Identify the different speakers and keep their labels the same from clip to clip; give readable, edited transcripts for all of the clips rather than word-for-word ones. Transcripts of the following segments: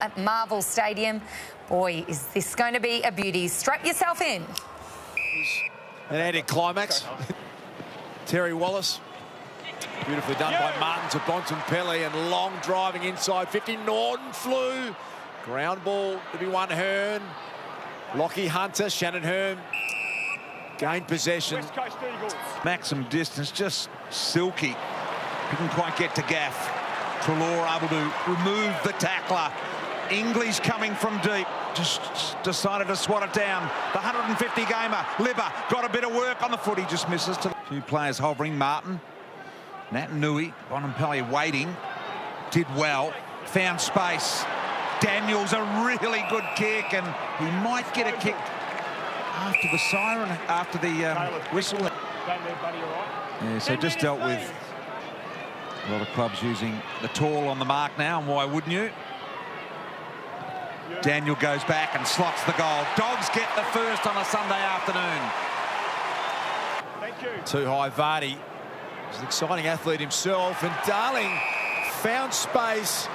Speaker 1: At Marvel Stadium. Boy, is this going to be a beauty. Strap yourself in.
Speaker 2: An anticlimax. Terry Wallace. Beautifully done by Martin to Bontempelli, and long driving inside 50. Norton flew. Ground ball to be won. Hearn. Lockie Hunter, Shannon Hearn. Gained possession.
Speaker 3: West Coast Eagles.
Speaker 4: Maximum distance, just silky. Couldn't quite get to Gaff. Treloar able to remove the tackler. English coming from deep, just decided to swat it down. The 150 gamer, Libba, got a bit of work on the foot. He just misses. Two players hovering. Martin, Nat Nui, Bontempelli waiting. Did well, found space. Daniels a really good kick, and he might get a kick after the siren, after the whistle. Yeah, so just dealt with a lot of clubs using the tall on the mark now, and why wouldn't you? Daniel goes back and slots the goal. Dogs get the first on a Sunday afternoon.
Speaker 3: Thank you.
Speaker 2: Too high, Vardy. He's an exciting athlete himself, and Darling found space.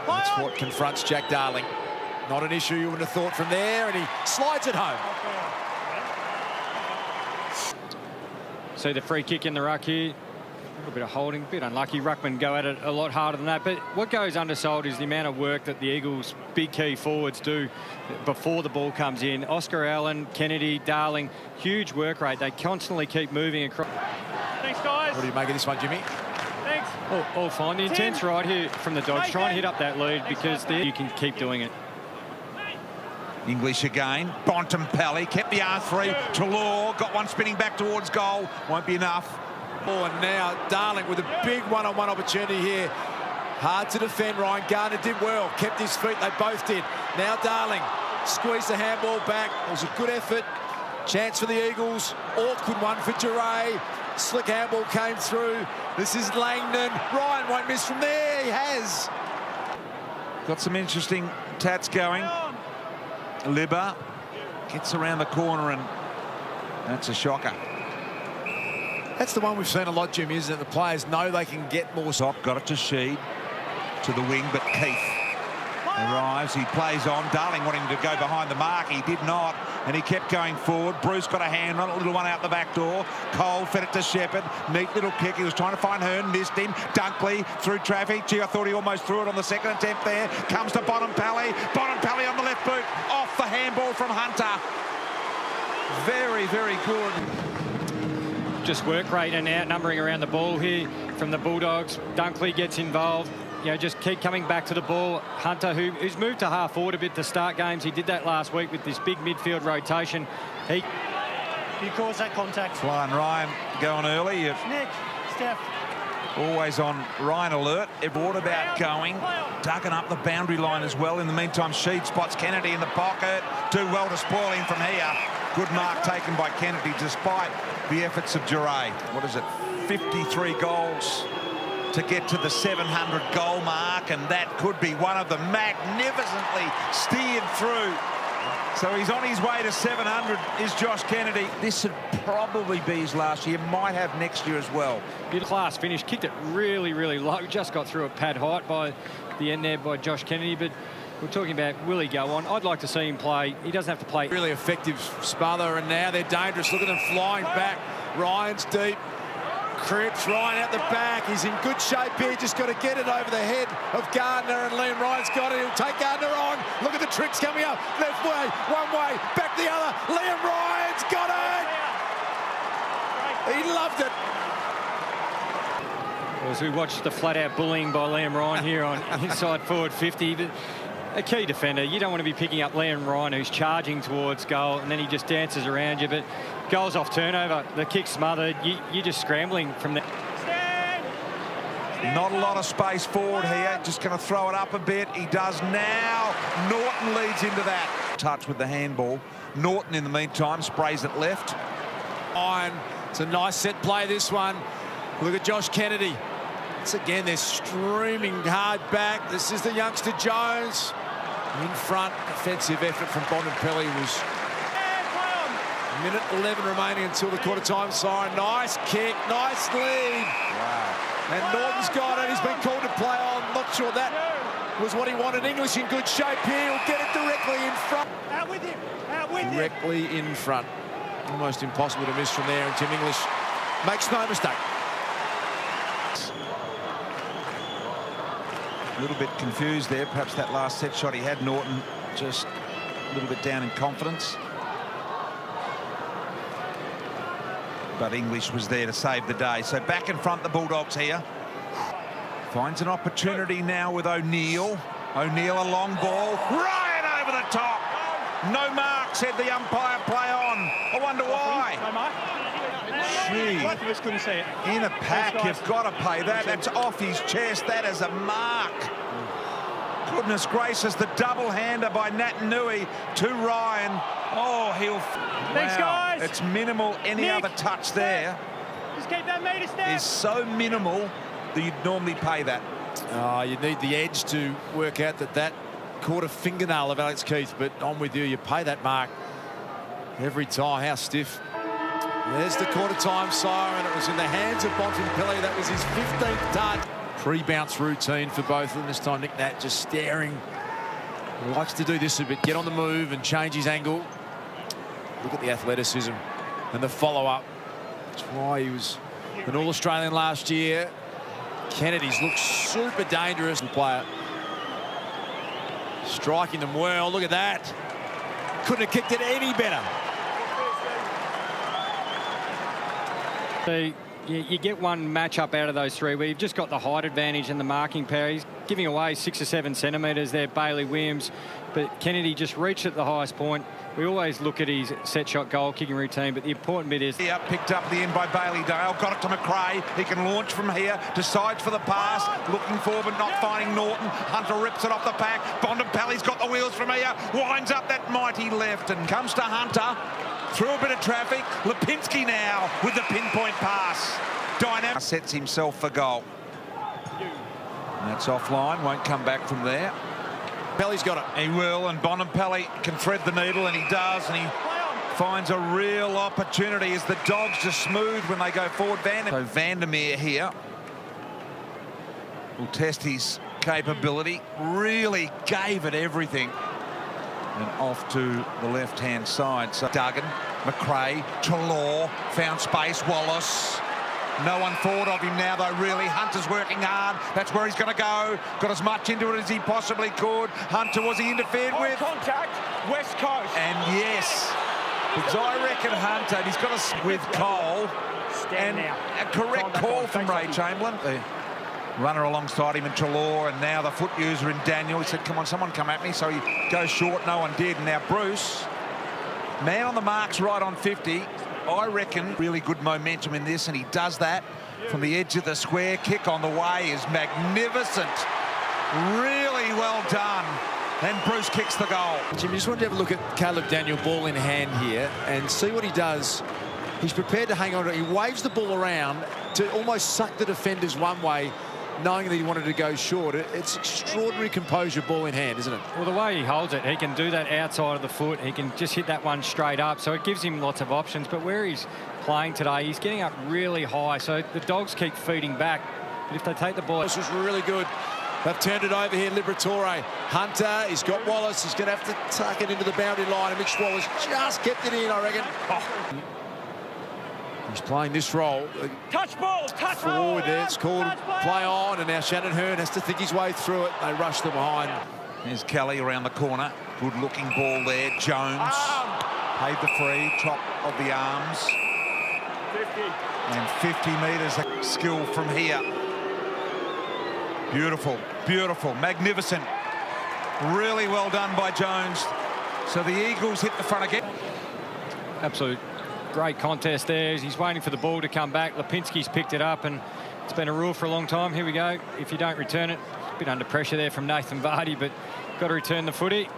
Speaker 2: That's what confronts Jack Darling. Not an issue you wouldn't have thought from there, and he slides it home.
Speaker 5: See the free kick in the ruck here. A little bit of holding, a bit unlucky. Ruckman go at it a lot harder than that. But what goes undersold is the amount of work that the Eagles' big key forwards do before the ball comes in. Oscar Allen, Kennedy, Darling, huge work rate. They constantly keep moving across.
Speaker 3: Thanks, guys.
Speaker 2: What do you make of this one, Jimmy?
Speaker 3: Thanks.
Speaker 5: All fine. The intent's right here from the Dogs. Try and hit up that lead because you can keep doing it.
Speaker 4: English again. Bontempelli kept the R3. Treloar got one spinning back towards goal. Won't be enough.
Speaker 2: Oh, and now Darling with a big one-on-one opportunity here. Hard to defend. Ryan Garner did well. Kept his feet. They both did. Now Darling squeezed the handball back. It was a good effort. Chance for the Eagles. Awkward one for Duray. Slick handball came through. This is Langdon. Ryan won't miss from there. He has.
Speaker 4: Got some interesting tats going. Libba gets around the corner, and that's a shocker.
Speaker 2: That's the one we've seen a lot, Jimmy, isn't it? The players know they can get more.
Speaker 4: Top got it to Sheed, to the wing, but Keith arrives. He plays on. Darling wanting to go behind the mark. He did not, and he kept going forward. Bruce got a hand on it, a little one out the back door. Cole fed it to Shepherd. Neat little kick. He was trying to find Hearn, missed him. Dunkley through traffic. Gee, I thought he almost threw it on the second attempt there. Comes to Bontempelli. Bontempelli on the left boot. Off the handball from Hunter. Very, very good.
Speaker 5: Just work rate and outnumbering around the ball here from the Bulldogs. Dunkley gets involved. You know, just keep coming back to the ball. Hunter, who's moved to half forward a bit to start games. He did that last week with this big midfield rotation.
Speaker 3: You caused that contact.
Speaker 4: Flying Ryan going early.
Speaker 3: Nick, Steph.
Speaker 4: Always on Ryan alert. What about going? Dugging up the boundary line as well. In the meantime, Sheed spots Kennedy in the pocket. Do well to spoil him from here. Good mark taken by Kennedy despite the efforts of Duray. What is it? 53 goals to get to the 700 goal mark, and that could be one of them. Magnificently steered through. So he's on his way to 700 is Josh Kennedy. This would probably be his last year. Might have next year as well.
Speaker 5: Good class finish. Kicked it really, really low. Just got through a pad height by the end there by Josh Kennedy. But we're talking about will he go on? I'd like to see him play. He doesn't have to play.
Speaker 2: Really effective smother, and now they're dangerous. Look at them flying back. Ryan's deep. Cripps, Ryan out the back. He's in good shape here. Just got to get it over the head of Gardner, and Liam Ryan's got it. He'll take Gardner on. Look at the tricks coming up. Left way, one way, back the other. Liam Ryan's got it. He loved it.
Speaker 5: As we watched the flat-out bullying by Liam Ryan here on inside forward 50. But a key defender, you don't want to be picking up Liam Ryan, who's charging towards goal, and then he just dances around you. But goals off turnover, the kick smothered, you're just scrambling from there.
Speaker 4: Not a lot of space forward here. Just going to throw it up a bit. He does now. Norton leads into that. Touch with the handball. Norton, in the meantime, sprays it left.
Speaker 2: Iron. It's a nice set play, this one. Look at Josh Kennedy. Once again, they're streaming hard back. This is the youngster Jones. In front, offensive effort from Bontempelli was minute 11 remaining until the quarter-time siren. Nice kick, nice lead.
Speaker 4: Wow.
Speaker 2: And Norton's got it. He's been called to play on. Not sure that was what he wanted. English in good shape here. He'll get it directly in front.
Speaker 3: Out with him. Out with him.
Speaker 2: Directly in front. Almost impossible to miss from there. And Tim English makes no mistake.
Speaker 4: A little bit confused there. Perhaps that last set shot he had, Norton, just a little bit down in confidence. But English was there to save the day. So back in front, the Bulldogs here. Finds an opportunity now with O'Neill. O'Neill, a long ball. Ryan over the top. No mark, said the umpire. Play on. I wonder why.
Speaker 3: No mark.
Speaker 4: Gee.
Speaker 3: Both of us couldn't see it.
Speaker 4: In a pack, you've got to pay that. That's off his chest. That is a mark. Goodness gracious, the double-hander by Natanui to Ryan. Oh, he'll...
Speaker 3: Thanks, guys.
Speaker 4: It's minimal. Any
Speaker 3: Nick,
Speaker 4: other touch there
Speaker 3: just keep that meter step.
Speaker 4: is so minimal that you'd normally pay that.
Speaker 2: You need the edge to work out that caught a fingernail of Alex Keith, but I'm with you. You pay that mark every time. How stiff. There's the quarter-time siren. It was in the hands of Bontempelli. That was his 15th touch. Pre-bounce routine for both of them. This time Nick Nat just staring. He likes to do this a bit, get on the move and change his angle. Look at the athleticism and the follow-up. That's why he was an All-Australian last year. Kennedy's looks super dangerous player. Striking them well. Look at that. Couldn't have kicked it any better.
Speaker 5: So you get one matchup out of those three where you've just got the height advantage and the marking power. He's giving away 6 or 7 centimetres there, Bailey Williams, but Kennedy just reached at the highest point. We always look at his set shot goal kicking routine, but the important bit is...
Speaker 4: Yeah, picked up the end by Bailey Dale, got it to McRae. He can launch from here, decides for the pass, looking forward but not finding Norton. Hunter rips it off the pack. Bontempelli's got the wheels from here, winds up that mighty left and comes to Hunter. Through a bit of traffic. Lipinski now with the pinpoint pass. Dynamic sets himself for goal. And that's offline, won't come back from there.
Speaker 2: Pelly's got it.
Speaker 4: He will, and Bontempelli can thread the needle, and he does, and he finds a real opportunity as the Dogs just smooth when they go forward. So Vandermeer here will test his capability. Really gave it everything. And off to the left-hand side. So Duggan, McRae, Treloar, found space, Wallace. No one thought of him now, though, really. Hunter's working hard. That's where he's going to go. Got as much into it as he possibly could. Hunter, was he interfered with?
Speaker 3: Contact, West Coast.
Speaker 4: And yes, because I reckon Hunter, he's got us with Cole.
Speaker 3: Stand
Speaker 4: and
Speaker 3: now.
Speaker 4: a correct call from Ray Chamberlain. The runner alongside him in Treloar, and now the foot user in Daniel. He said, come on, someone come at me. So he goes short. No one did. And now Bruce, man on the marks right on 50. I reckon really good momentum in this, and he does that from the edge of the square. Kick on the way is magnificent. Really well done. And Bruce kicks the goal.
Speaker 2: Jim, you just wanted to have a look at Caleb Daniel, ball in hand here, and see what he does. He's prepared to hang on to it. He waves the ball around to almost suck the defenders one way, knowing that he wanted to go short. It's extraordinary composure, ball in hand, isn't it?
Speaker 5: Well, the way he holds it, he can do that outside of the foot. He can just hit that one straight up, so it gives him lots of options. But where he's playing today, he's getting up really high, so the Dogs keep feeding back. But if they take the ball...
Speaker 2: This was really good. They've turned it over here, Liberatore. Hunter, he's got Wallace. He's going to have to tuck it into the boundary line, and Mitch Wallace just kept it in, I reckon. Oh. He's playing this role.
Speaker 3: Touch ball, touch
Speaker 2: forward there. It's called play on, and now Shannon Hearn has to think his way through it. They rush the behind.
Speaker 4: There's Kelly around the corner. Good looking ball there. Jones paid the free, top of the arms.
Speaker 3: 50.
Speaker 4: And 50 metres of skill from here. Beautiful, beautiful, magnificent. Really well done by Jones. So the Eagles hit the front again.
Speaker 5: Absolute great contest there. He's waiting for the ball to come back. Lipinski's picked it up, and it's been a rule for a long time. Here we go. If you don't return it, a bit under pressure there from Nathan Vardy, but got to return the footy.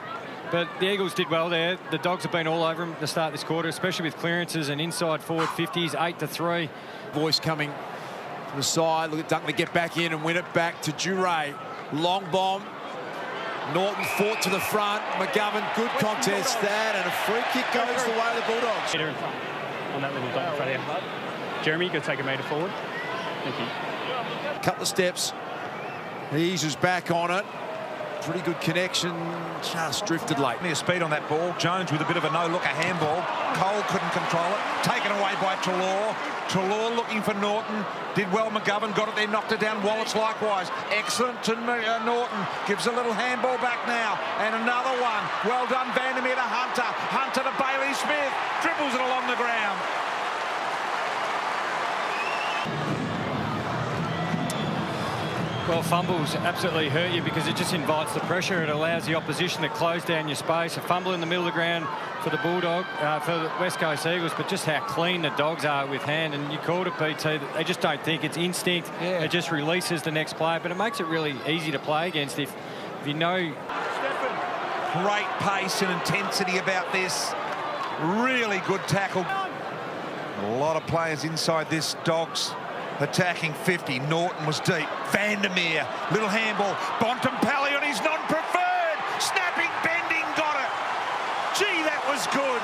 Speaker 5: But the Eagles did well there. The Dogs have been all over him to start this quarter, especially with clearances and inside forward 50s, 8-3.
Speaker 2: Voice coming from the side. Look at Dunkley get back in and win it back to Duray. Long bomb. Norton fought to the front. McGovern, good contest that, and a free kick goes the way of the Bulldogs.
Speaker 3: Meter in front, on that little dot in front of you. Jeremy, go take a metre forward. Thank you.
Speaker 2: couple of steps. Eases back on it. Pretty good connection, just drifted late.
Speaker 4: Near speed on that ball. Jones with a bit of a no-looker handball. Cole couldn't control it. Taken away by Treloar. Treloar looking for Norton. Did well, McGovern got it there, knocked it down. Wallace likewise. Excellent to Norton. Gives a little handball back now. And another one. Well done, Vandermeer to Hunter. Hunter to Bailey Smith. Dribbles it along the ground.
Speaker 5: Well, fumbles absolutely hurt you because it just invites the pressure. It allows the opposition to close down your space. A fumble in the middle of the ground for the for the West Coast Eagles, but just how clean the Dogs are with hand. And you called it, PT, that they just don't think it's instinct. Yeah. It just releases the next player, but it makes it really easy to play against if you know.
Speaker 4: Great pace and intensity about this. Really good tackle. A lot of players inside this Dogs. Attacking 50. Norton was deep. Vandermeer, little handball. Bontempelli on his non-preferred. Snapping, bending, got it. Gee, that was good.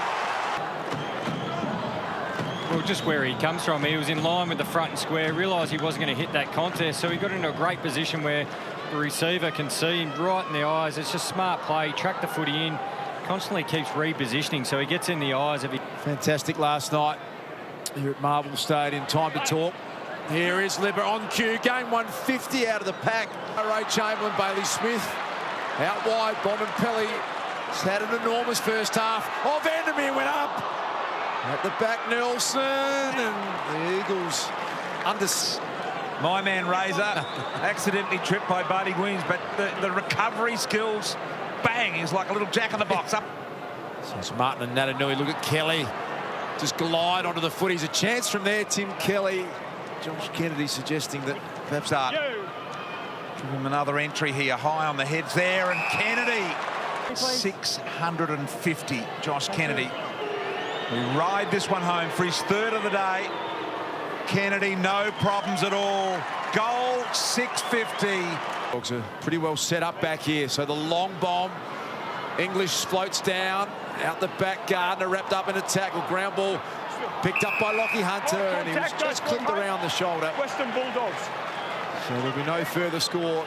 Speaker 5: Well, just where he comes from, he was in line with the front and square, realised he wasn't going to hit that contest, so he got into a great position where the receiver can see him right in the eyes. It's just smart play, track the footy in, constantly keeps repositioning, so he gets in the eyes of it.
Speaker 2: Fantastic last night here at Marvel Stadium. Time to talk. Here is Libber on cue. Game 150 out of the pack. Ray Chamberlain, Bailey Smith. Out wide, Bontempelli has had an enormous first half. Oh, Vandermeer went up. At the back, Nelson. And the Eagles under...
Speaker 4: My man, Razor, accidentally tripped by Buddy Weems, but the recovery skills, bang, is like a little jack-in-the-box up.
Speaker 2: So it's Martin and Natanui. Look at Kelly. Just glide onto the foot. He's a chance from there, Tim Kelly. Josh Kennedy suggesting that perhaps give him another entry here, high on the heads there, and Kennedy. 650, Josh Kennedy. We ride this one home for his third of the day. Kennedy, no problems at all. Goal, 650. Dogs are pretty well set up back here, so the long bomb. English floats down, out the back, Gardner wrapped up in a tackle, ground ball. Picked up by Lockie Hunter, and he was just clipped around the shoulder.
Speaker 3: Western Bulldogs.
Speaker 2: So there'll be no further score